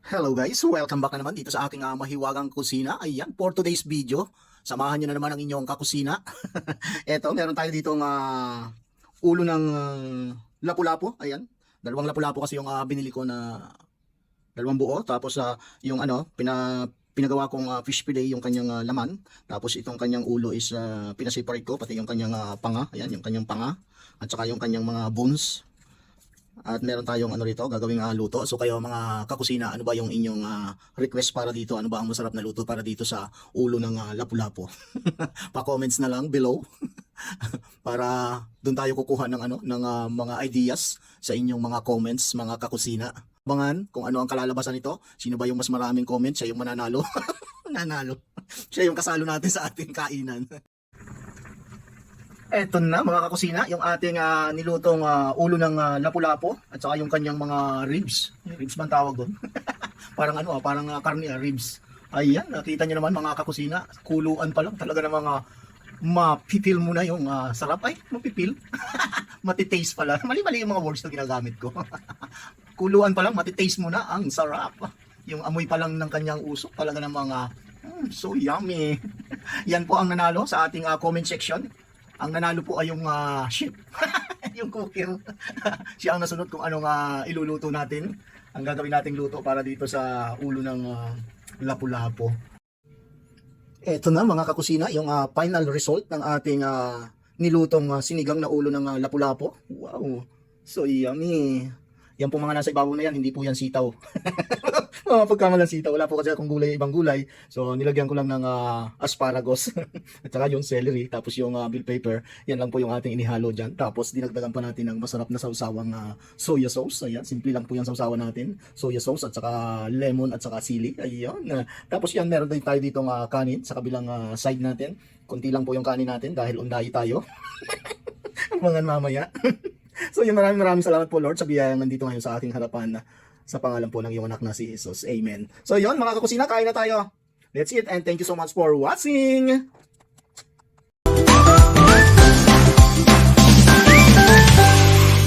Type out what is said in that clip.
Hello guys, welcome back na naman dito sa aking mahiwagang kusina. Ayan, for today's video, samahan nyo na naman ang inyong kakusina. Eto, meron tayo dito ulo ng lapu-lapu. Ayan, dalawang lapu-lapu kasi yung binili ko na dalawang buo. Tapos yung pinagawa kong fish fillet, yung kanyang laman. Tapos itong kanyang ulo is pinaseparate ko, pati yung kanyang panga. Ayan, yung kanyang panga. At saka yung kanyang mga bones. At meron tayong rito, gagawing luto. So kayo mga kakusina, ano ba yung inyong request para dito? Ano ba ang masarap na luto para dito sa ulo ng lapu-lapu? Pa-comments na lang below para doon tayo kukuha ng mga ideas sa inyong mga comments, mga kakusina. Abangan kung ano ang kalalabasan nito. Sino ba yung mas maraming comments, siya yung mananalo. Nanalo. Siya yung kasalo natin sa ating kainan. Eto na mga kakusina, yung ating nilutong ulo ng lapu-lapu at saka yung kanyang mga ribs. Ribs man tawag doon. Parang parang karne, ribs. Ayan, nakita nyo naman mga kakusina, kuluan pa lang talaga ng mga mapipil mo na yung sarap. Ay, mapipil. Matitaste pala. Mali-mali yung mga words na ginagamit ko. Kuluan pa lang, matitaste mo na ang sarap. Yung amoy pa lang ng kanyang usok, talaga ng mga so yummy. Yan po ang nanalo sa ating comment section. Ang nanalo po ay yung chef, yung cooker. Siya ang nasunod kung anong iluluto natin. Ang gagawin nating luto para dito sa ulo ng lapu-lapu. Ito na mga kakusina, yung final result ng ating nilutong sinigang na ulo ng lapu-lapu. Wow, so yummy. Yan po mga nasa ibabaw na yan, hindi po yan sitaw. Pagkamalang sitaw, wala po kasi akong gulay, ibang gulay. So nilagyan ko lang ng asparagus at saka yung celery, tapos yung bell pepper. Yan lang po yung ating inihalo dyan. Tapos dinagdagan pa natin ng masarap na sawsawang soya sauce. Ayan, simple lang po yung sawsawan natin. Soya sauce at saka lemon at saka sili. Ayun. Tapos yan, meron din tayo ditong kanin sa kabilang side natin. Kunti lang po yung kanin natin dahil undayi tayo. Mga mamaya. So yun, maraming salamat po Lord sa biyayang nandito ngayon sa aking harapan sa pangalan po ng iyong anak na si Jesus. Amen. So yun mga kakusina, kain na tayo. That's it and thank you so much for watching.